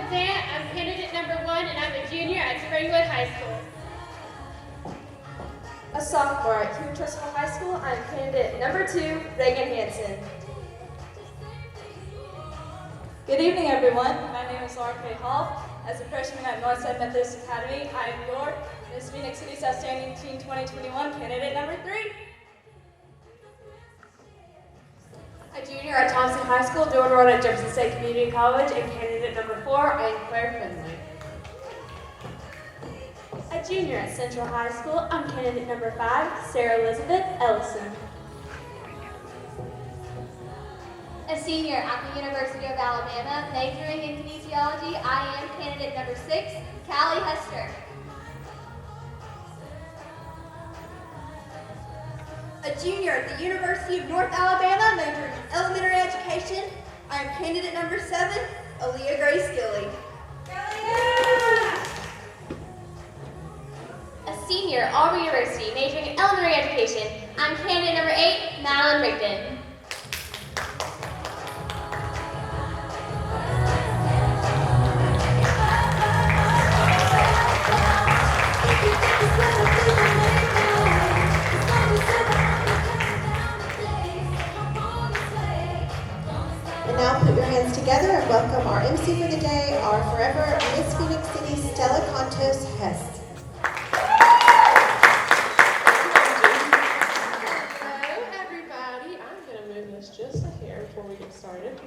present, I'm candidate number 1 and I'm a junior at Springwood High School. A sophomore at Hugh Trestle High School, I'm candidate number 2, Reagan Hansen. Good evening, everyone. My name is Laura K. Hall. As a freshman at Northside Methodist Academy, I am your Miss Phoenix City's Outstanding Teen 2021 candidate number 3. A junior at Thompson High School, dual enrolled at Jefferson State Community College, and candidate number 4, I am Claire Finley. A junior at Central High School, I'm candidate number 5, Sarah Elizabeth Ellison. A senior at the University of Alabama, majoring in kinesiology, I am candidate number 6, Callie Hester. A junior at the University of North Alabama, majoring in elementary education, I am candidate number 7, Aaliyah Grace Gilly. A senior at Auburn University, majoring in elementary education, I'm candidate number 8, Madeline Rigdon. And now put your hands together and welcome our MC for the day, our forever Miss Phoenix City, Stella Contos Hess. Hello, everybody. I'm going to move this just a hair before we get started.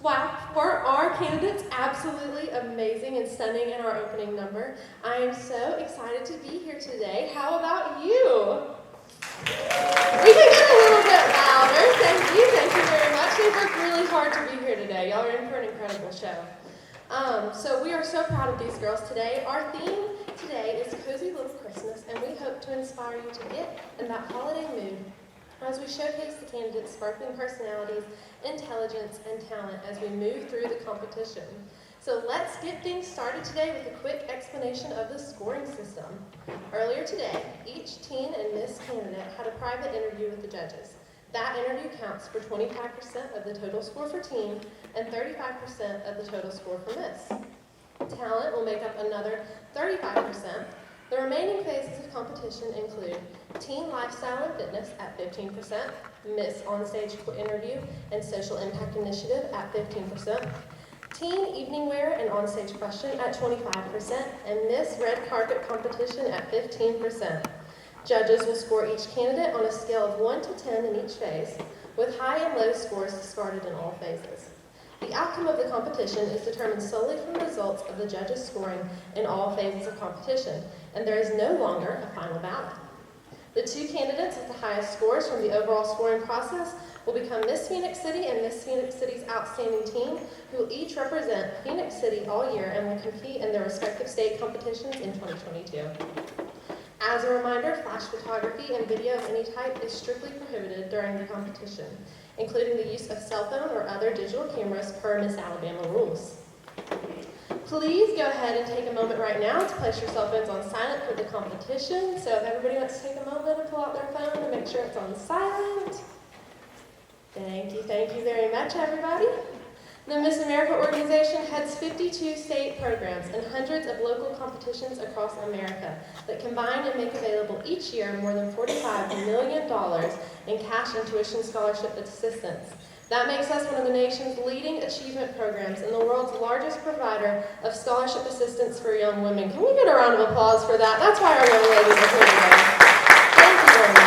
Wow, were our candidates absolutely amazing and stunning in our opening number? I am so excited to be here today. How about you? We can get a little bit louder. Thank you very much. They worked really hard to be here today. Y'all are in for an incredible show. So we are so proud of these girls today. Our theme today is Cozy Little Christmas, and we hope to inspire you to get in that holiday mood as we showcase the candidates' sparkling personalities, intelligence, and talent as we move through the competition. So let's get things started today with a quick explanation of the scoring system. Earlier today, each teen and Miss candidate had a private interview with the judges. That interview counts for 25% of the total score for teen and 35% of the total score for Miss. Talent will make up another 35%. The remaining phases of competition include teen lifestyle and fitness at 15%, Miss onstage interview and social impact initiative at 15%, teen evening wear and onstage question at 25%, and Miss red carpet competition at 15%. Judges will score each candidate on a scale of 1 to 10 in each phase, with high and low scores discarded in all phases. The outcome of the competition is determined solely from the results of the judges' scoring in all phases of competition, and there is no longer a final ballot. The 2 candidates with the highest scores from the overall scoring process will become Miss Phoenix City and Miss Phoenix City's Outstanding Team, who will each represent Phoenix City all year and will compete in their respective state competitions in 2022. As a reminder, flash photography and video of any type is strictly prohibited during the competition, including the use of cell phone or other digital cameras per Miss Alabama rules. Please go ahead and take a moment right now to place your cell phones on silent for the competition. So if everybody wants to take a moment and pull out their phone and make sure it's on silent. Thank you very much, everybody. The Miss America organization heads 52 state programs and hundreds of local competitions across America that combine and make available each year more than $45 million in cash and tuition scholarship assistance. That makes us one of the nation's leading achievement programs and the world's largest provider of scholarship assistance for young women. Can we get a round of applause for that? That's why our young ladies are here today. Thank you very much.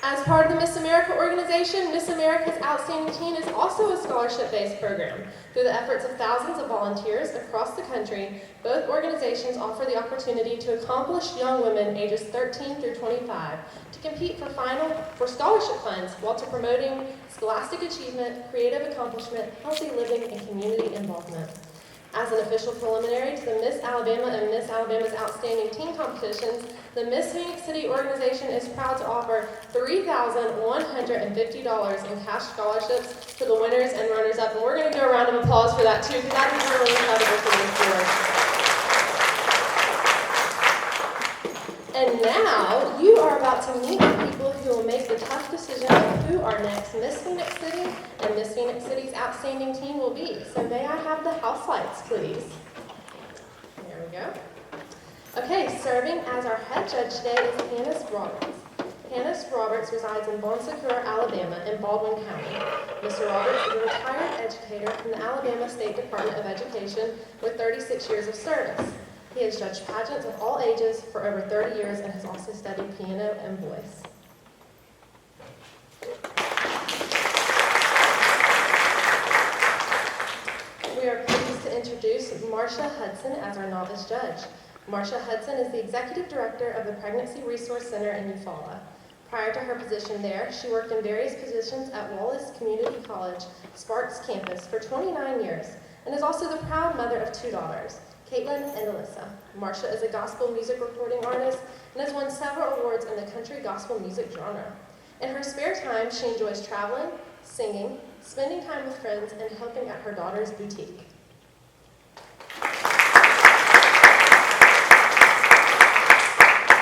As part of the Miss America organization, Miss America's Outstanding Teen is also a scholarship-based program. Through the efforts of thousands of volunteers across the country, both organizations offer the opportunity to accomplish young women ages 13 through 25 to compete for scholarship funds while to promoting scholastic achievement, creative accomplishment, healthy living, and community involvement. As an official preliminary to the Miss Alabama and Miss Alabama's Outstanding Teen competitions, the Miss Phoenix City organization is proud to offer $3,150 in cash scholarships to the winners and runners-up. And we're going to do a round of applause for that too, because that is really incredible for these boys. And now you are about to meet the people who will make the tough decision of who our next Miss Phoenix City and Miss Phoenix City's outstanding team will be. So may I have the house lights, please? There we go. Okay, serving as our head judge today is Hannes Roberts. Hannes Roberts resides in Bon Secour, Alabama, in Baldwin County. Mr. Roberts is a retired educator from the Alabama State Department of Education with 36 years of service. He has judged pageants of all ages for over 30 years and has also studied piano and voice. We are pleased to introduce Marcia Hudson as our novice judge. Marcia Hudson is the Executive Director of the Pregnancy Resource Center in Eufaula. Prior to her position there, she worked in various positions at Wallace Community College, Sparks campus for 29 years, and is also the proud mother of 2 daughters, Caitlin and Alyssa. Marcia is a gospel music recording artist and has won several awards in the country gospel music genre. In her spare time, she enjoys traveling, singing, spending time with friends, and helping at her daughter's boutique.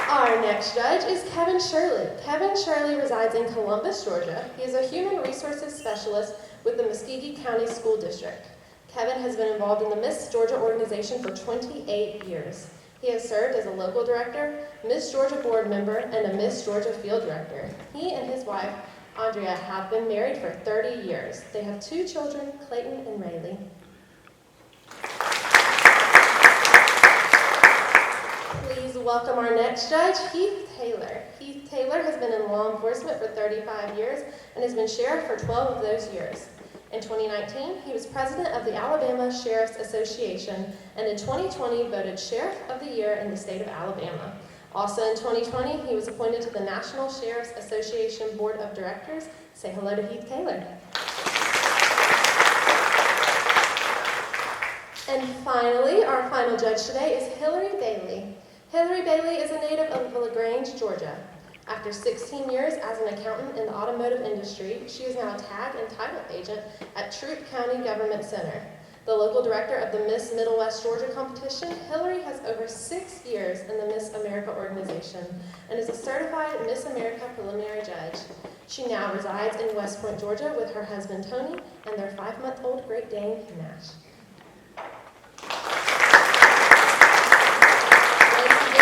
Our next judge is Kevin Shirley. Kevin Shirley resides in Columbus, Georgia. He is a human resources specialist with the Muskogee County School District. Kevin has been involved in the Miss Georgia organization for 28 years. He has served as a local director, Miss Georgia board member, and a Miss Georgia field director. He and his wife, Andrea, have been married for 30 years. They have 2 children, Clayton and Rayleigh. Please welcome our next judge, Heath Taylor. Heath Taylor has been in law enforcement for 35 years and has been sheriff for 12 of those years. In 2019, he was president of the Alabama Sheriff's Association, and in 2020 voted Sheriff of the Year in the state of Alabama. Also in 2020, he was appointed to the National Sheriff's Association Board of Directors. Say hello to Heath Taylor. And finally, our final judge today is Hillary Bailey. Hillary Bailey is a native of LaGrange, Georgia. After 16 years as an accountant in the automotive industry, she is now a tag and title agent at Troup County Government Center. The local director of the Miss Middle West Georgia competition, Hillary has over 6 years in the Miss America organization and is a certified Miss America preliminary judge. She now resides in West Point, Georgia with her husband Tony and their 5-month-old Great Dane, Nash.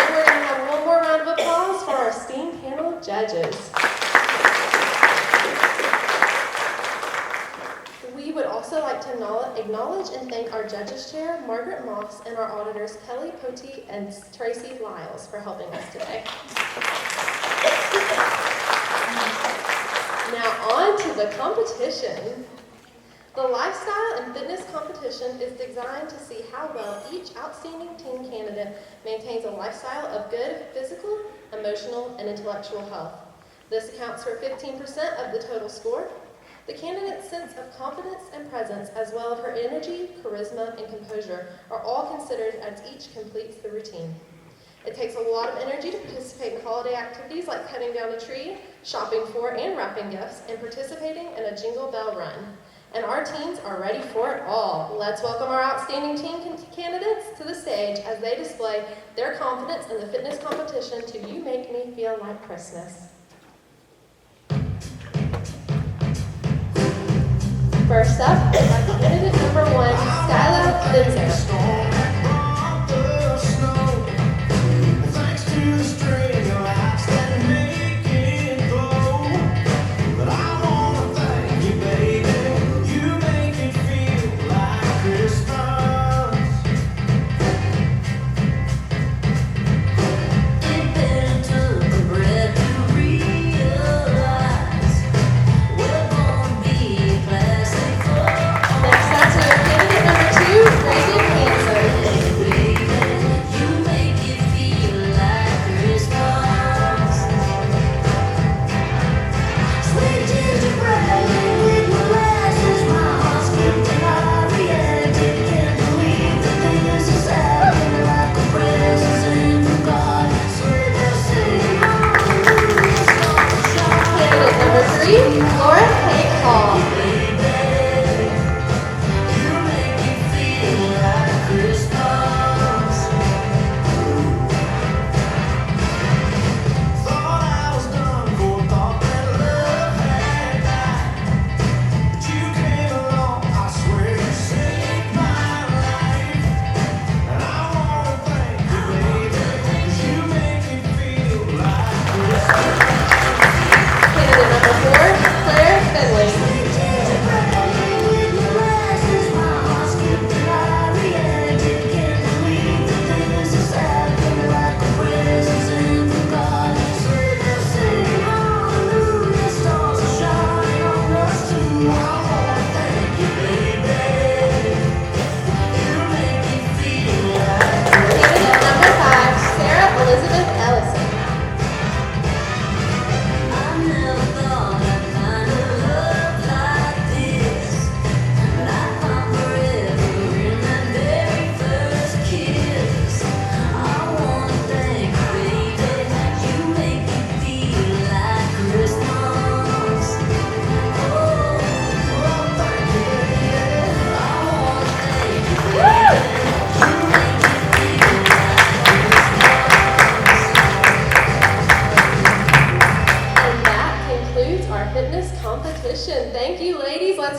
We're going to have one more round of applause for our esteemed panel of judges. We would also like to acknowledge and thank our Judges Chair, Margaret Moss, and our auditors, Kelly Potey and Tracy Lyles, for helping us today. Now on to the competition. The Lifestyle and Fitness Competition is designed to see how well each outstanding team candidate maintains a lifestyle of good physical, emotional, and intellectual health. This accounts for 15% of the total score. The candidate's sense of confidence and presence, as well as her energy, charisma, and composure, are all considered as each completes the routine. It takes a lot of energy to participate in holiday activities like cutting down a tree, shopping for and wrapping gifts, and participating in a Jingle Bell Run. And our teams are ready for it all. Let's welcome our outstanding team candidates to the stage as they display their confidence in the fitness competition to You Make Me Feel Like Christmas. First up, we have candidate number 1, Skylar Linzer. Next up, we have candidate number 2, Brandon Hanson.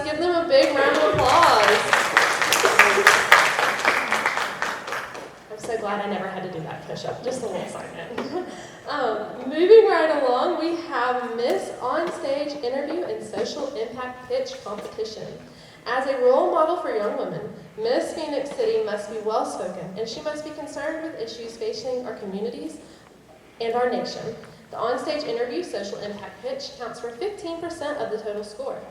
Give them a big round of applause. I'm so glad I never had to do that push-up, just a little assignment. Moving right along, we have Miss On-Stage Interview and Social Impact Pitch Competition. As a role model for young women, Miss Phenix City must be well-spoken, and she must be concerned with issues facing our communities and our nation. The on-stage interview social impact pitch counts for 15% of the total score.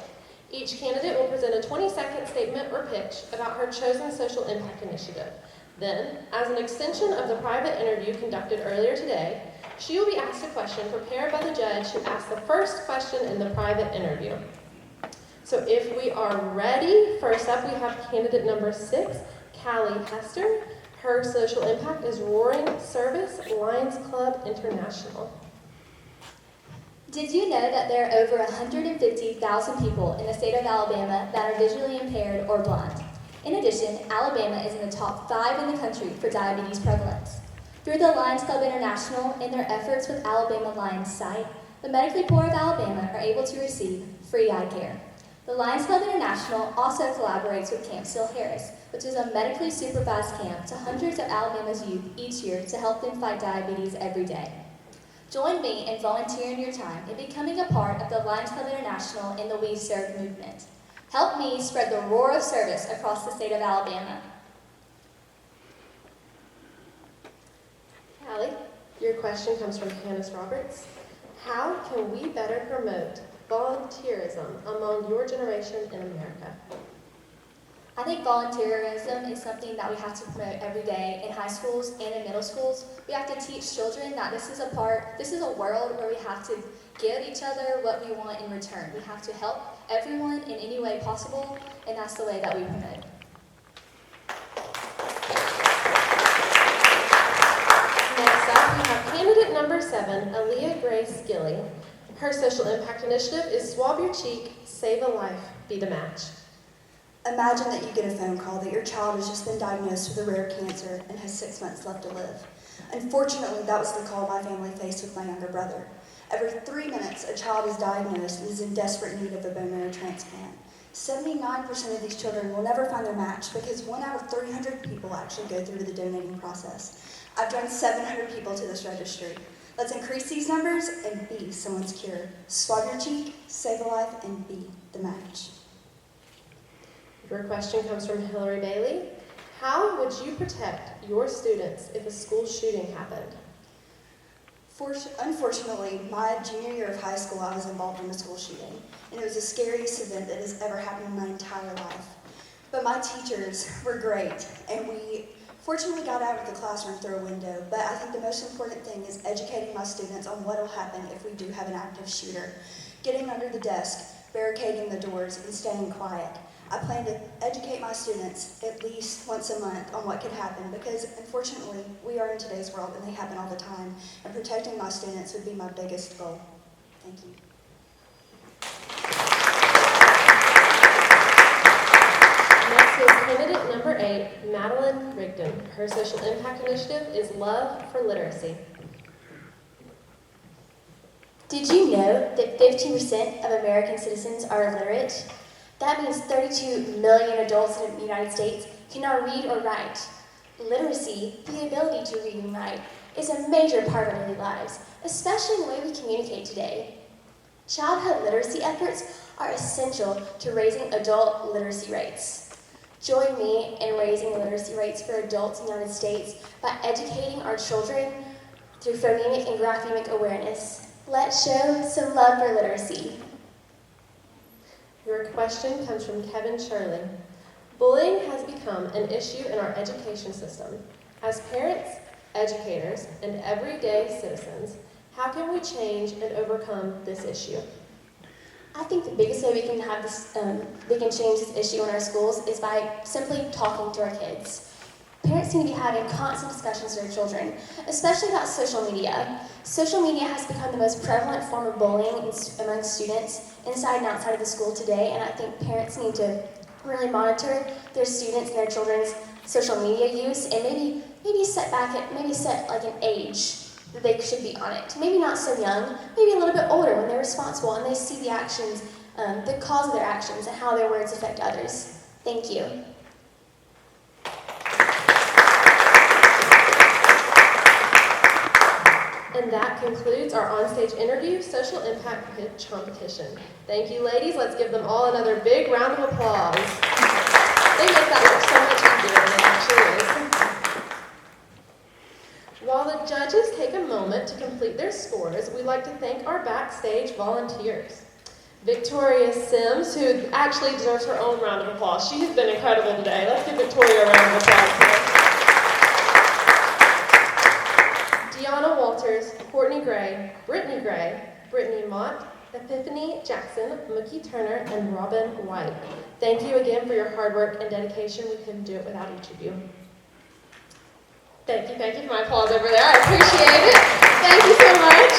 Each candidate will present a 20-second statement or pitch about her chosen social impact initiative. Then, as an extension of the private interview conducted earlier today, she will be asked a question prepared by the judge who asked the first question in the private interview. So if we are ready, first up we have candidate number 6, Callie Hester. Her social impact is Roaring Service Lions Club International. Did you know that there are over 150,000 people in the state of Alabama that are visually impaired or blind? In addition, Alabama is in the top 5 in the country for diabetes prevalence. Through the Lions Club International and their efforts with Alabama Lions Sight, the medically poor of Alabama are able to receive free eye care. The Lions Club International also collaborates with Camp Seal Harris, which is a medically supervised camp to hundreds of Alabama's youth each year to help them fight diabetes every day. Join me in volunteering your time and becoming a part of the Lions Club International and the We Serve movement. Help me spread the roar of service across the state of Alabama. Callie, your question comes from Candace Roberts. How can we better promote volunteerism among your generation in America? I think volunteerism is something that we have to promote every day in high schools and in middle schools. We have to teach children that this is a world where we have to give each other what we want in return. We have to help everyone in any way possible, and that's the way that we promote. Next up, we have candidate number 7, Aaliyah Grace Gilly. Her social impact initiative is Swab Your Cheek, Save a Life, Be the Match. Imagine that you get a phone call that your child has just been diagnosed with a rare cancer and has 6 months left to live. Unfortunately, that was the call my family faced with my younger brother. Every 3 minutes, a child is diagnosed and is in desperate need of a bone marrow transplant. 79% of these children will never find their match because 1 out of 300 people actually go through the donating process. I've joined 700 people to this registry. Let's increase these numbers and be someone's cure. Swab your cheek, save a life, and be the match. Your question comes from Hillary Bailey. How would you protect your students if a school shooting happened? Unfortunately, my junior year of high school, I was involved in a school shooting, and it was the scariest event that has ever happened in my entire life. But my teachers were great, and we fortunately got out of the classroom through a window. But I think the most important thing is educating my students on what will happen if we do have an active shooter. Getting under the desk, barricading the doors, and staying quiet. I plan to educate my students at least once a month on what could happen because, unfortunately, we are in today's world and they happen all the time, and protecting my students would be my biggest goal. Thank you. Next is candidate number 8, Madeline Rigdon. Her social impact initiative is Love for Literacy. Did you know that 15% of American citizens are illiterate? That means 32 million adults in the United States cannot read or write. Literacy, the ability to read and write, is a major part of our daily lives, especially in the way we communicate today. Childhood literacy efforts are essential to raising adult literacy rates. Join me in raising literacy rates for adults in the United States by educating our children through phonemic and graphemic awareness. Let's show some love for literacy. Your question comes from Kevin Shirley. Bullying has become an issue in our education system. As parents, educators, and everyday citizens, how can we change and overcome this issue? I think the biggest way we can change this issue in our schools is by simply talking to our kids. Parents need to be having constant discussions with their children, especially about social media. Social media has become the most prevalent form of bullying among students inside and outside of the school today, and I think parents need to really monitor their students and their children's social media use, and maybe set like an age that they should be on it. Maybe not so young, maybe a little bit older when they're responsible and they see the actions the cause of their actions and how their words affect others. Thank you. And that concludes our onstage interview, Social Impact Pitch Competition. Thank you, ladies. Let's give them all another big round of applause. They make that look so much easier than it actually is. While the judges take a moment to complete their scores, we'd like to thank our backstage volunteers. Victoria Sims, who actually deserves her own round of applause. She has been incredible today. Let's give Victoria a round of applause today. Deanna Walters, Courtney Gray, Brittany Mott, Epiphany Jackson, Mookie Turner, and Robin White. Thank you again for your hard work and dedication. We couldn't do it without each of you. Thank you for my applause over there. I appreciate it. Thank you so much.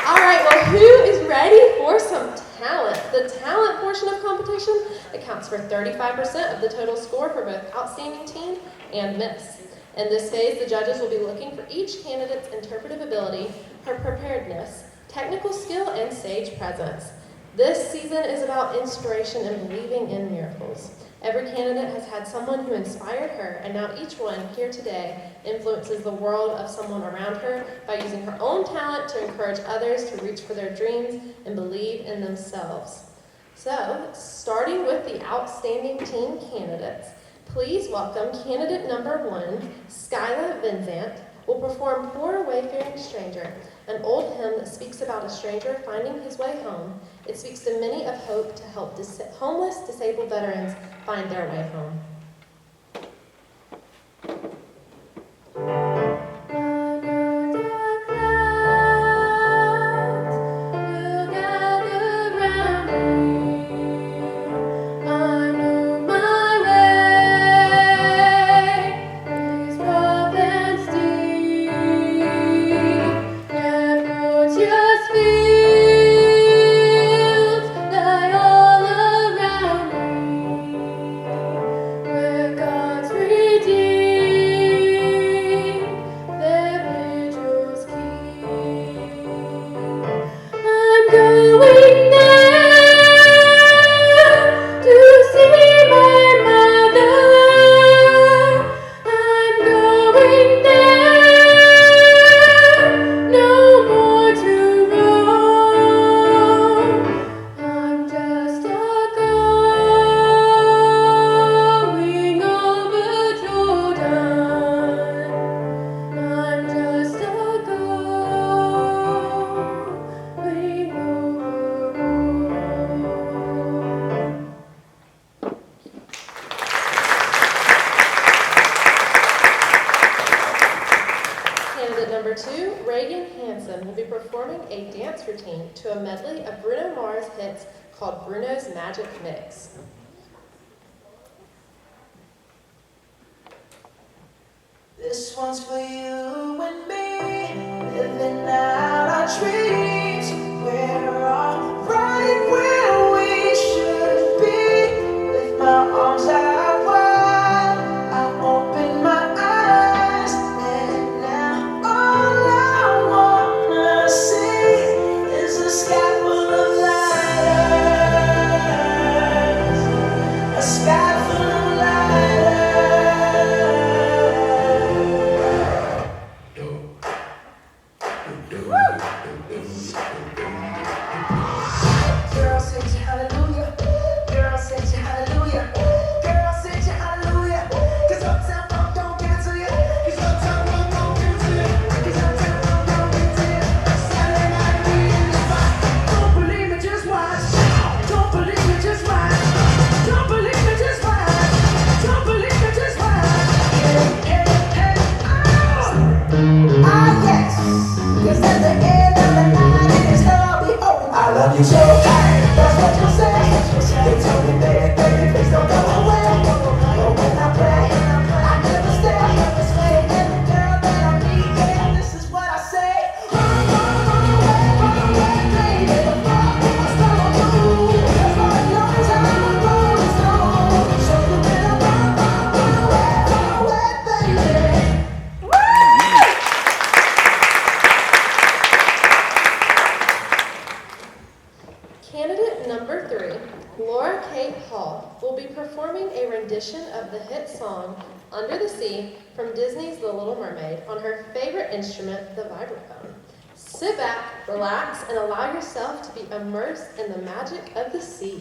All right, well, who is ready for some talent? The talent portion of competition accounts for 35% of the total score for both outstanding teen and miss. In this phase, the judges will be looking for each candidate's interpretive ability, her preparedness, technical skill, and stage presence. This season is about inspiration and believing in miracles. Every candidate has had someone who inspired her, and now each one here today influences the world of someone around her by using her own talent to encourage others to reach for their dreams and believe in themselves. So, starting with the outstanding teen candidates, please welcome candidate number 1, Skyla Vincent, will perform Poor Wayfaring Stranger, an old hymn that speaks about a stranger finding his way home. It speaks to many of hope to help homeless, disabled veterans find their way home. To a medley of Bruno Mars hits called Bruno's Magic Mix. This one's for you and me, living out our dreams. We're all right where we should be. With my arms out wide, I open my eyes, and now all I wanna see is a sky full of lighters, a sky full of lighters. Hall will be performing a rendition of the hit song Under the Sea from Disney's The Little Mermaid on her favorite instrument, the vibraphone. Sit back, relax, and allow yourself to be immersed in the magic of the sea.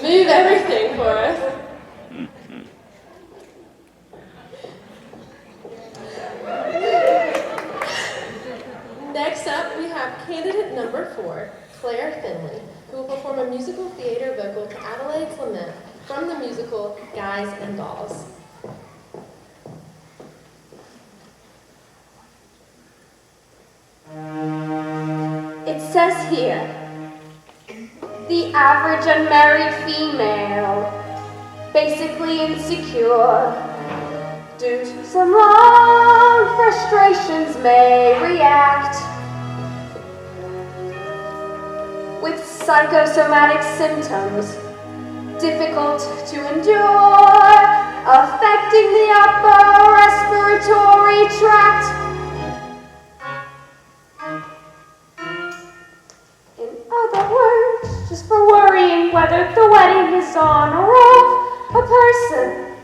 Move everything for us. Next up, we have candidate number 4, Claire Finley, who will perform a musical theater vocal to Adelaide's Lament from the musical Guys and Dolls. It says here, the average unmarried female, basically insecure, due to some long frustrations may react with psychosomatic symptoms, difficult to endure, affecting the upper respiratory tract. In other words, just for worrying whether the wedding is on or off, a person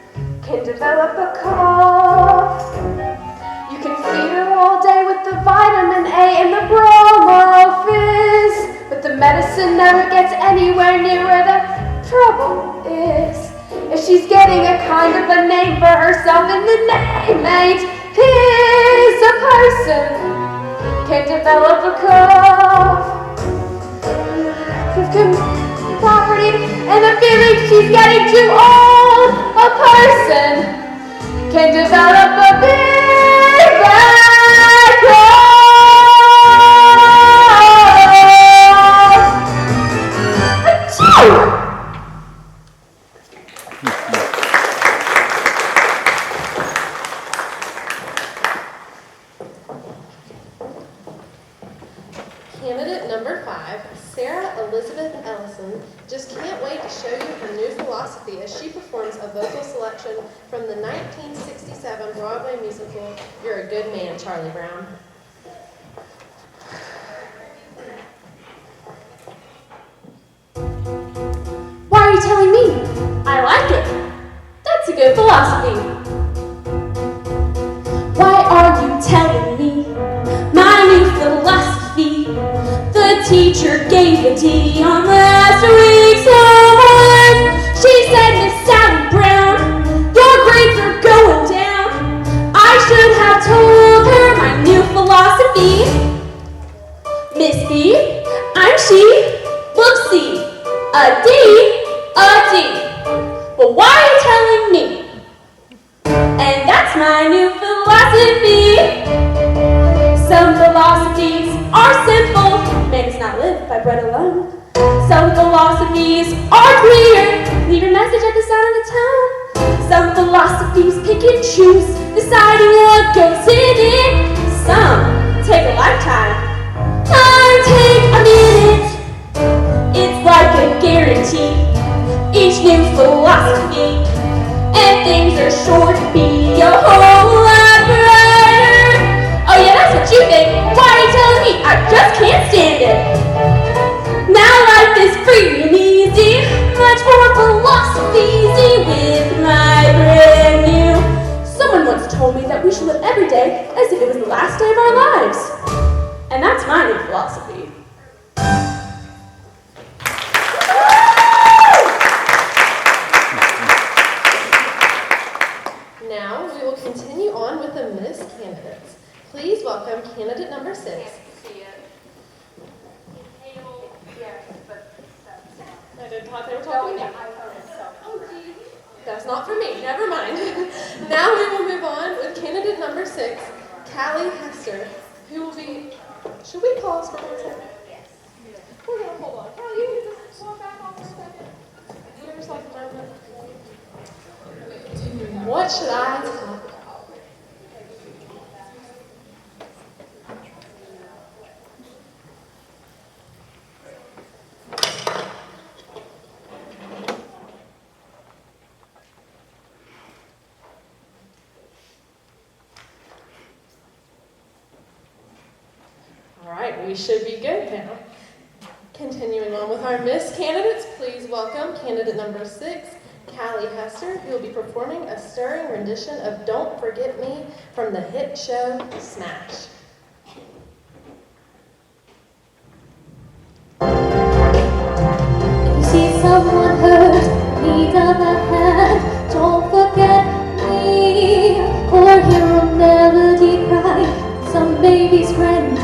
can develop a cough. You can feed her all day with the vitamin A and the bromo fizz, but the medicine never gets anywhere near where the trouble is. If she's getting a kind of a name for herself and the name ain't his, a person can develop a cough. Poverty and the feeling she's getting too old, a person can develop a big bad cough. Candidate number 5, Sarah Elizabeth Ellison, just can't wait to show you her new philosophy as she performs a vocal selection from the 1967 Broadway musical, You're a Good Man, Charlie Brown. Why are you telling me? I like it. That's a good philosophy. Why are you telling me my new philosophy? The teacher gave a D on last week's homework. She said, Miss Sally Brown, your grades are going down. I should have told her my new philosophy. Miss B, I'm she, look C, a D, a D. But why are you telling me? And that's my new philosophy. Some philosophies are simple. Man does not live by bread alone. Some philosophies are clear. Leave your message at the sound of the tone. Some philosophies pick and choose, deciding what goes in it. Some take a lifetime. Mine take a minute. It's like a guarantee. Each new philosophy, and things are sure to be a whole lot brighter. Oh yeah, that's what you think. Why are you telling me? I just can't stand it. Now life is free and easy, much more philosophy with my brand new. Someone once told me that we should live every day as if it was the last day of our lives. And that's my new philosophy. Now we will continue on with the Miss candidates. Please welcome candidate number 6. I didn't thought they were talking to me. That's not for me. Never mind. Now we will move on with candidate number 6, Callie Hester, who will be. Should we pause for 1 second? Yes. We're gonna hold on. Callie, you can just walk back off for a second. Give yourself a moment. What should I talk about? All right, we should be good now. Continuing on with our Miss candidates, please welcome candidate number 6, Callie Hester, who will be performing a stirring rendition of Don't Forget Me from the hit show Smash. If you see someone hurt, need of a hand, don't forget me. Or hear a melody cry, some baby's crying,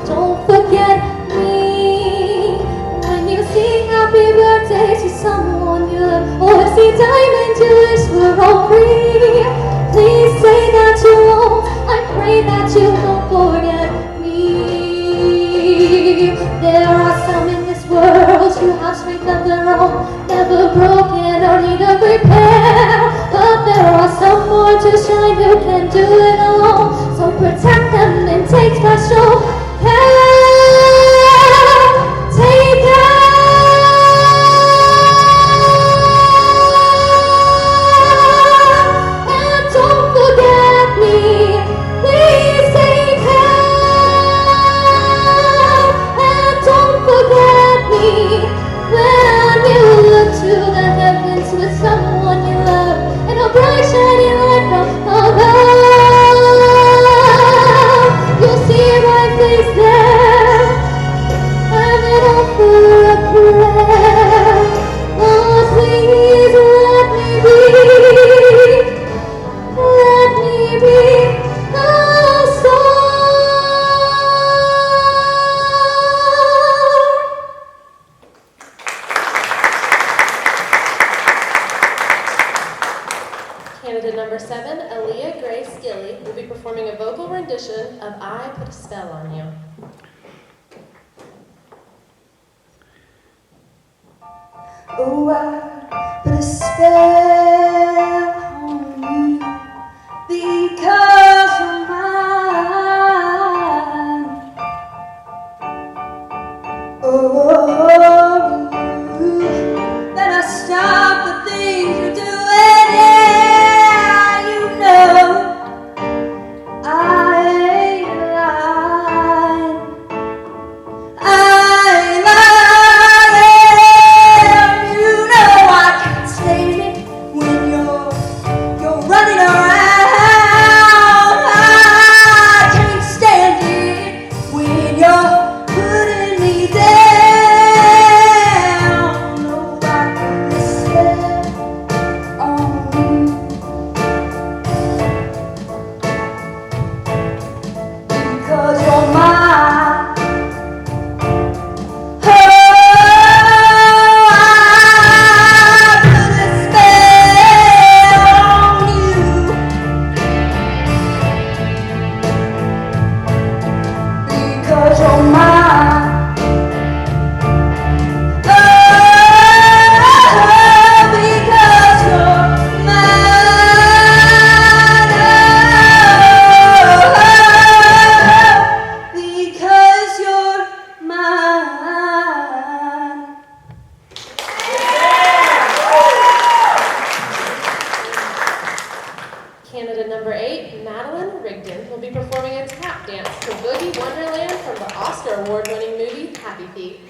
don't forget me. When you sing happy birthday to someone you love, or see diamonds you wish were all free, please say that you won't. I pray that you don't forget me. There are some in this world who have strength of their own, never broken or need a repair. But there are some more to shine who can do it alone. So protect them and take special care. Take care. And don't forget me. Please take care. And don't forget me. When you look to the heavens with someone you love, and a bright shining light from above, you'll see a bright face there, and then offer a prayer. Oh, please let me be a star. Candidate number 7, Aaliyah Grace Gilly, will be performing a vocal rendition of I Put a Spell on You. Oh, I put a spell on you because you're mine. Oh, you. Then I stop the things you're doing. Yeah, you know I ain't lying. I ain't lying. You know I can't stand it our award-winning movie, Happy Feet.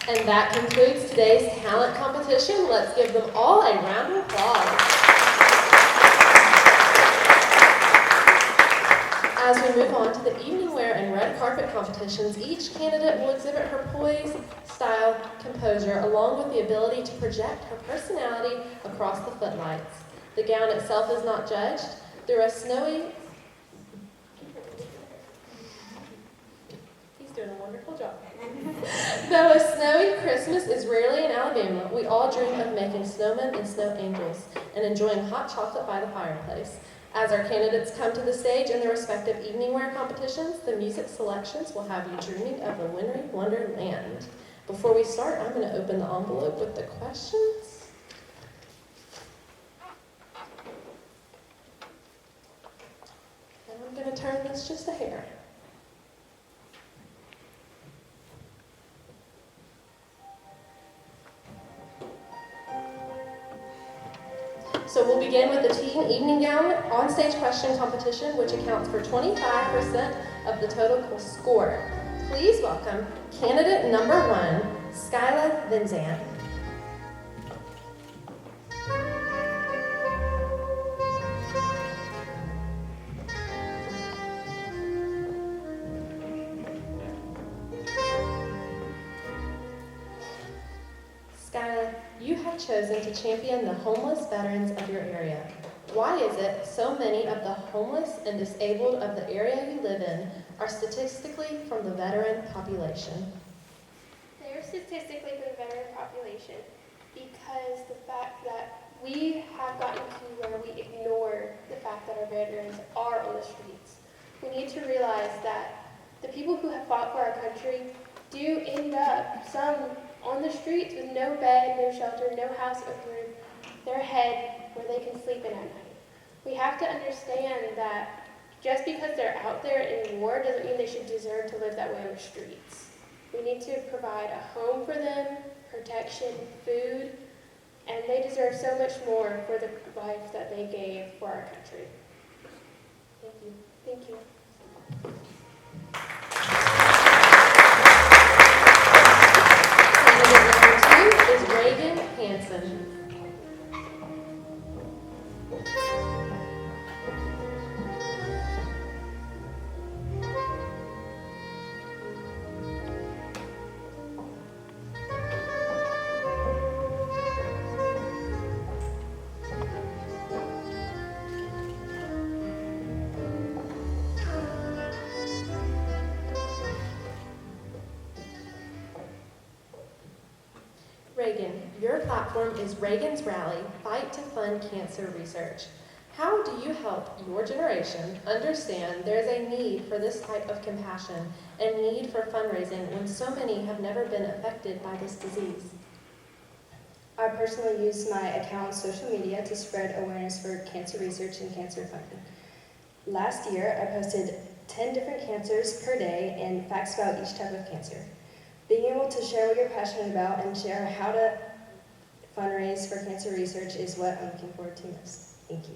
And that concludes today's talent competition. Let's give them all a round of applause. As we move on to the evening wear and red carpet competitions, each candidate will exhibit her poise, style, composure, along with the ability to project her personality across the footlights. The gown itself is not judged. Through a snowy... He's doing a wonderful job. Though a snowy Christmas is rarely in Alabama, we all dream of making snowmen and snow angels and enjoying hot chocolate by the fireplace. As our candidates come to the stage in their respective evening wear competitions, the music selections will have you dreaming of a wintry wonderland. Before we start, I'm going to open the envelope with the questions. And I'm going to turn this just a hair. So we'll begin with the teen evening gown on-stage question competition, which accounts for 25% of the total score. Please welcome candidate number 1, Skyla Vinzant. Skyla, you have chosen to champion the homeless veterans of your area. Why is it so many of the homeless and disabled of the area you live in are statistically from the veteran population? They are statistically from the veteran population because the fact that we have gotten to where we ignore the fact that our veterans are on the streets. We need to realize that the people who have fought for our country do end up, some on the streets with no bed, no shelter, no house over their head where they can sleep in at night. We have to understand that just because they're out there in war doesn't mean they should deserve to live that way on the streets. We need to provide a home for them, protection, food, and they deserve so much more for the life that they gave for our country. Thank you. Thank you. Candidate number 2 is Reagan Hansen. Reagan, your platform is Reagan's Rally, Fight to Fund Cancer Research. How do you help your generation understand there's a need for this type of compassion and need for fundraising when so many have never been affected by this disease? I personally use my account on social media to spread awareness for cancer research and cancer funding. Last year, I posted 10 different cancers per day and facts about each type of cancer. Being able to share what you're passionate about and share how to fundraise for cancer research is what I'm looking forward to most. Thank you.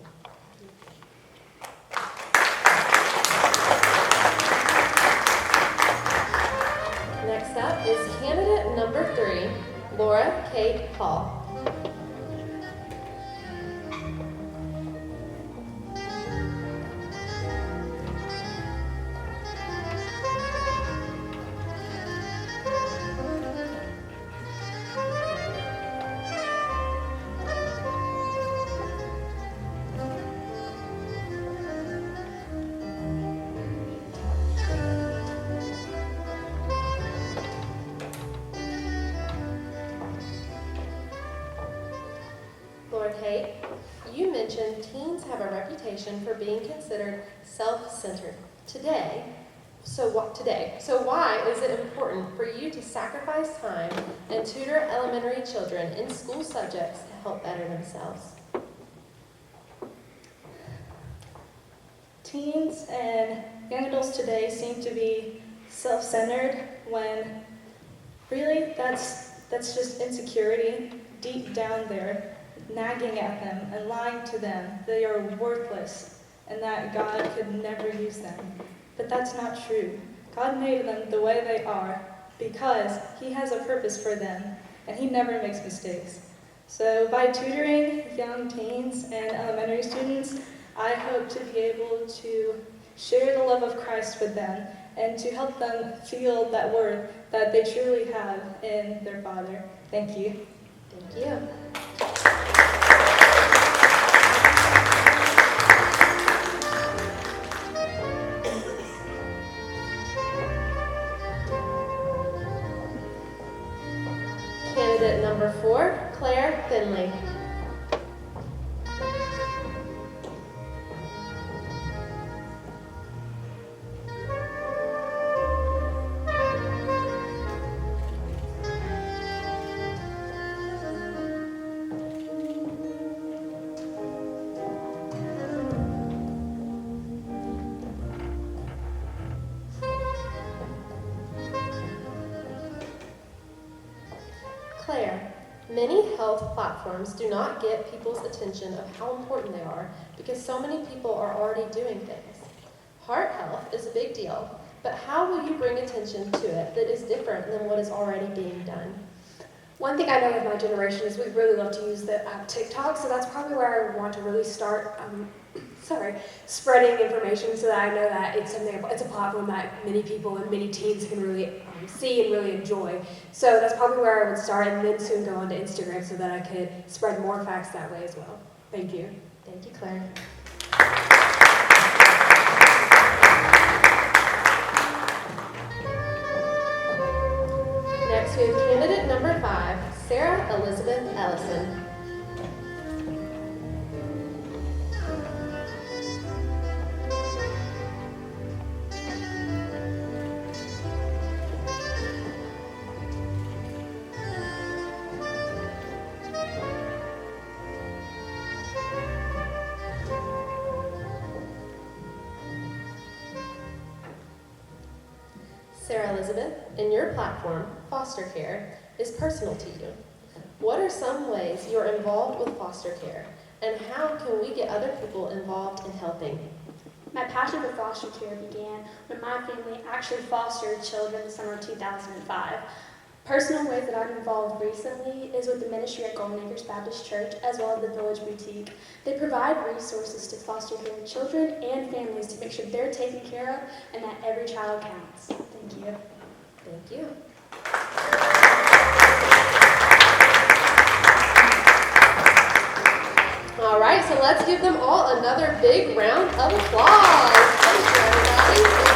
Next up is candidate number 3, Laura Kate Hall. Laura Kate, you mentioned teens have a reputation for being considered self-centered. So why is it important for you to sacrifice time and tutor elementary children in school subjects to help better themselves? Teens and young adults today seem to be self-centered when really that's just insecurity deep down there, nagging at them and lying to them they are worthless and that God could never use them. But that's not true. God made them the way they are because He has a purpose for them and He never makes mistakes. So by tutoring young teens and elementary students, I hope to be able to share the love of Christ with them and to help them feel that worth that they truly have in their Father. Thank you. Thank you. Candidate number 4, Claire Finley. Claire, many health platforms do not get people's attention of how important they are because so many people are already doing things. Heart health is a big deal, but how will you bring attention to it that is different than what is already being done? One thing I know with my generation is we really love to use the app TikTok, so that's probably where I want to really start spreading information so that I know that it's a platform that many people and many teens can really see and really enjoy. So that's probably where I would start and then soon go onto Instagram so that I could spread more facts that way as well. Thank you. Thank you, Claire. Next, we have candidate number 5, Sarah Elizabeth Ellison. Sarah Elizabeth, in your platform, foster care, is personal to you. What are some ways you're involved with foster care, and how can we get other people involved in helping? My passion for foster care began when my family actually fostered children in the summer of 2005. Personal ways that I'm involved recently is with the ministry at Golden Acres Baptist Church as well as the Village Boutique. They provide resources to foster care children and families to make sure they're taken care of and that every child counts. Thank you. Thank you. All right, so let's give them all another big round of applause. Thank you, everybody.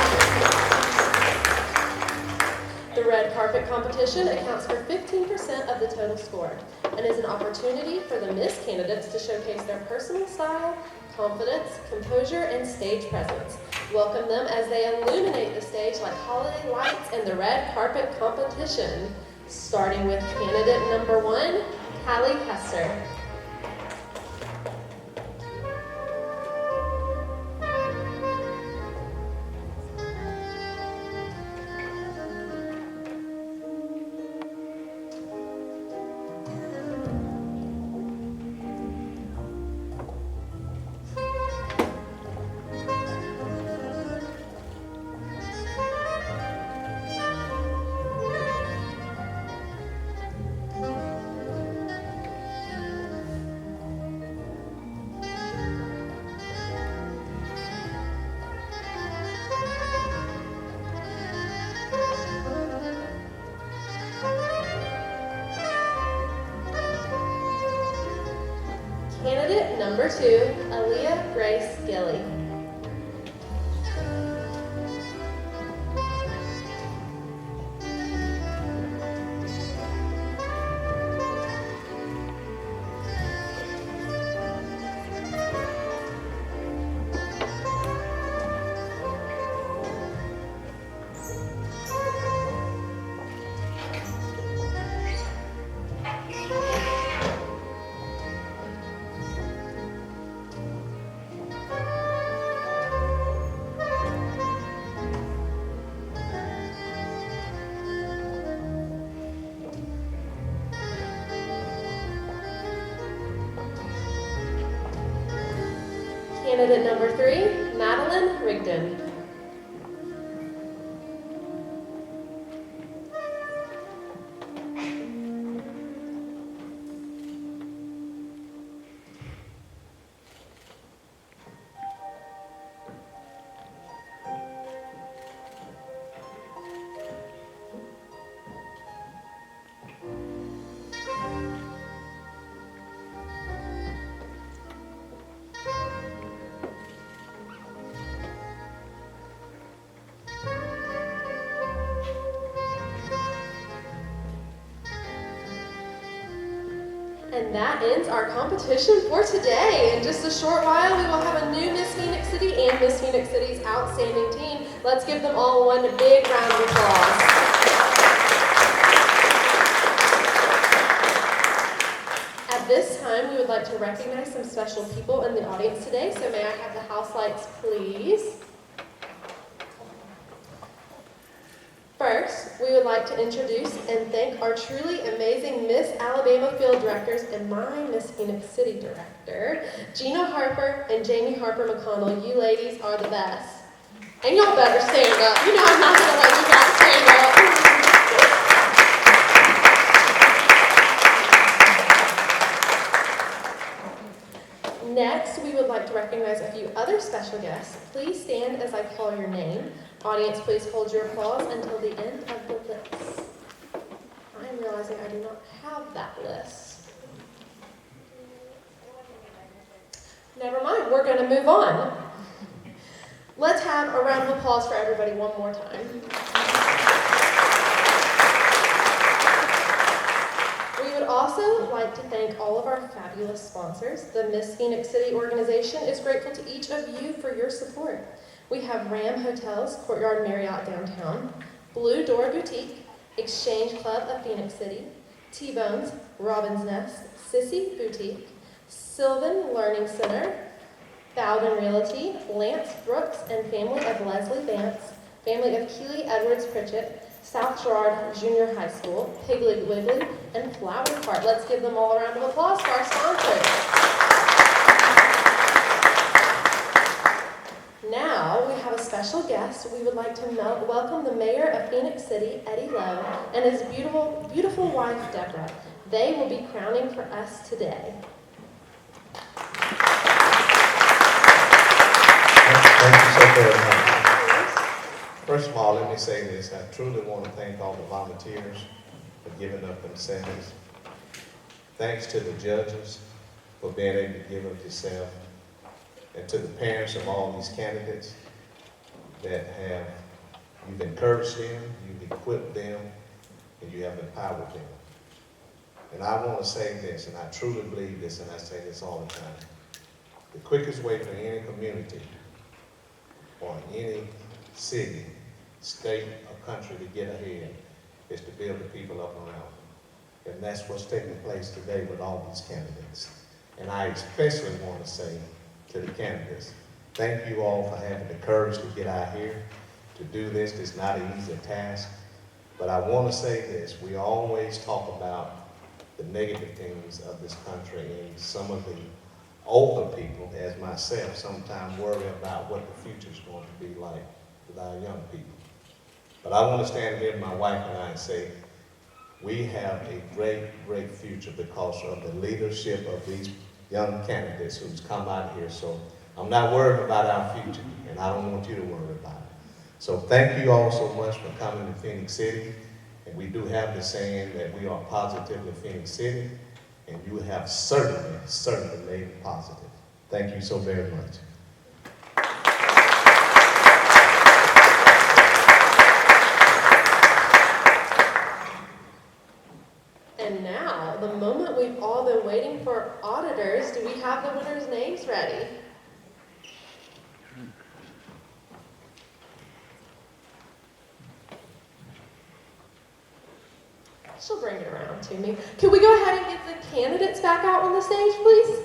The red carpet competition accounts for 15% of the total scored and is an opportunity for the Miss candidates to showcase their personal style, confidence, composure, and stage presence. Welcome them as they illuminate the stage like holiday lights in the red carpet competition. starting with candidate number 1, Callie Hester. Candidate number 2, Aaliyah Grace Gilly. Candidate number 3, Madeline Rigdon. And that ends our competition for today. In just a short while, we will have a new Miss Phoenix City and Miss Phoenix City's outstanding team. Let's give them all one big round of applause. At this time, we would like to recognize some special people in the audience today. So may I have the house lights, please? First, we would like to introduce and thank our truly amazing Miss Alabama Field Directors and my Miss Phoenix City Director, Gina Harper and Jamie Harper McConnell. You ladies are the best. And y'all better stand up. You know I'm not going to let you guys stand up. Next, we would like to recognize a few other special guests. Please stand as I call your name. Audience, please hold your applause until the end of the list. I am realizing I do not have that list. Never mind, we're going to move on. Let's have a round of applause for everybody one more time. We would also like to thank all of our fabulous sponsors. The Miss Phoenix City organization is grateful to each of you for your support. We have Ram Hotels, Courtyard Marriott Downtown, Blue Door Boutique, Exchange Club of Phoenix City, T-Bones, Robin's Nest, Sissy Boutique, Sylvan Learning Center, Bowden Realty, Lance Brooks and family of Leslie Vance, family of Keely Edwards Pritchett, South Girard Junior High School, Piggly Wiggly, and Flower Cart. Let's give them all a round of applause for our sponsors. Now we have a special guest. We would like to welcome the mayor of Phoenix City, Eddie Lowe, and his beautiful, beautiful wife, Deborah. They will be crowning for us today. Thank you so very much. First of all, let me say this. I truly want to thank all the volunteers for giving up themselves. Thanks to the judges for being able to give up yourself. And to the parents of all these candidates that you've encouraged them, you've equipped them, and you have empowered them. And I want to say this, and I truly believe this, and I say this all the time. The quickest way for any community or any city, state, or country to get ahead is to build the people up around them. And that's what's taking place today with all these candidates. And I especially want to say to the candidates, thank you all for having the courage to get out here to do this. It's not an easy task. But I want to say this, we always talk about the negative things of this country, and some of the older people, as myself, sometimes worry about what the future is going to be like with our young people. But I want to stand here with my wife and I and say, we have a great, great future because of the leadership of these young candidates who's come out here. So I'm not worried about our future, and I don't want you to worry about it. So thank you all so much for coming to Phenix City. And we do have the saying that we are positively Phenix City, and you have certainly made it positive. Thank you so very much. And now, the moment we've all been waiting for, auditors, do we have the winners' names ready? She'll bring it around to me. Can we go ahead and get the candidates back out on the stage, please?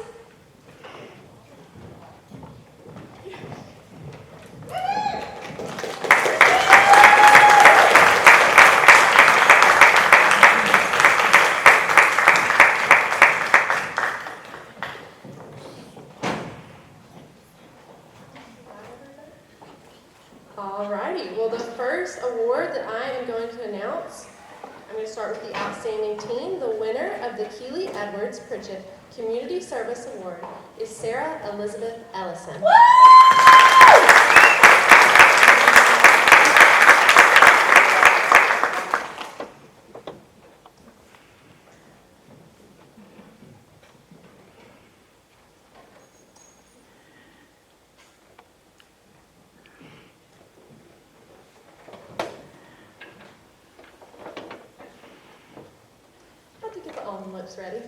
Alrighty, well, the first award that I am going to announce, I'm going to start with the outstanding team. The winner of the Keeley Edwards Pritchett Community Service Award is Sarah Elizabeth Ellison. Have to get the envelopes ready.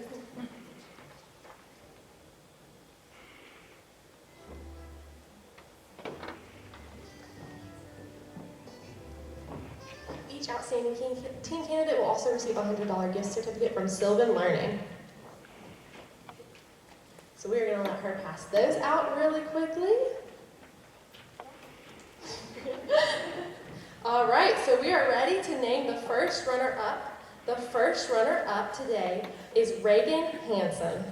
Each outstanding team candidate will also receive a $100 gift certificate from Sylvan Learning. So we are going to let her pass those out really quickly. All right, so we are ready to name the first runner-up. The first runner-up today is Reagan Hansen.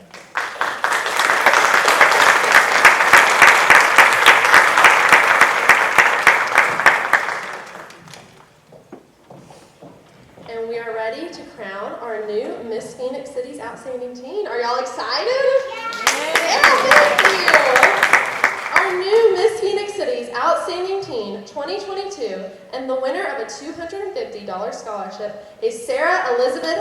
And we are ready to crown our new Miss Phenix City's Outstanding Teen. Are y'all excited? Yeah, thank you. Our new Miss Phenix City's Outstanding Teen 2022 and the winner of a $250 scholarship is Sarah Elizabeth.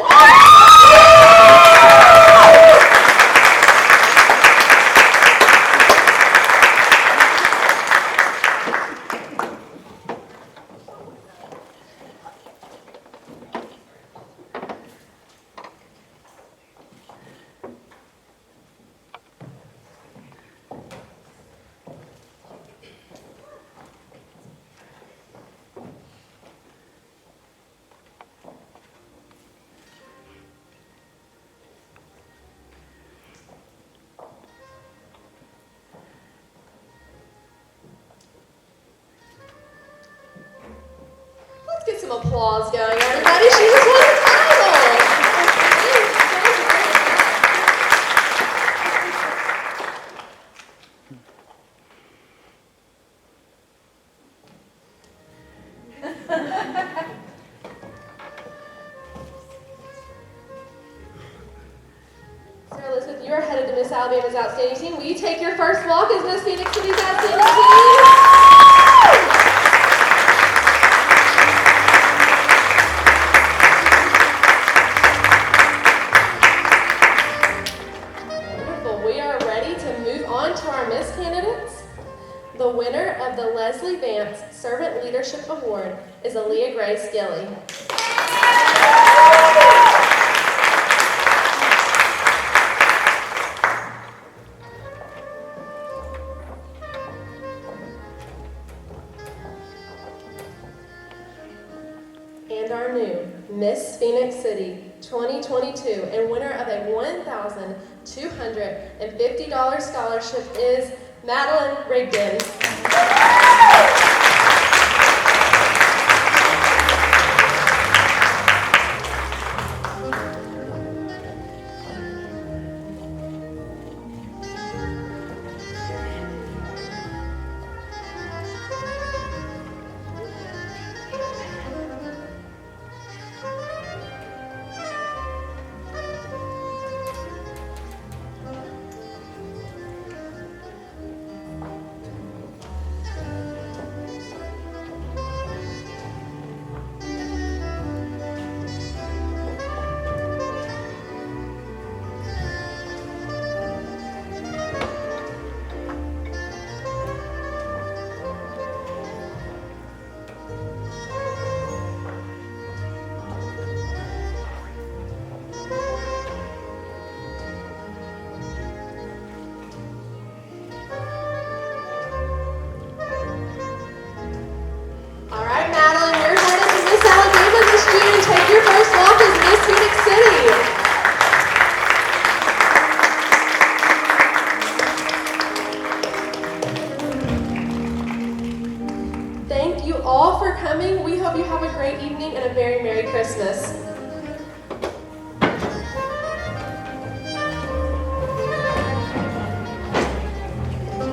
Let's get some applause going, everybody. She just won the title. Sarah Elizabeth, you are headed to Miss Alabama's Outstanding Teen. Will you take your first walk as Miss Phenix City's Outstanding Teen? The winner of the Leslie Vance Servant Leadership Award is Aaliyah Gray Skilly. And our new 2022 and winner of a $1,250 scholarship is Madeline Rigdon. All right, Madeline, you're headed to Miss Alabama this June and take your first walk as Miss Phoenix City. Thank you all for coming. We hope you have a great evening and a very Merry Christmas.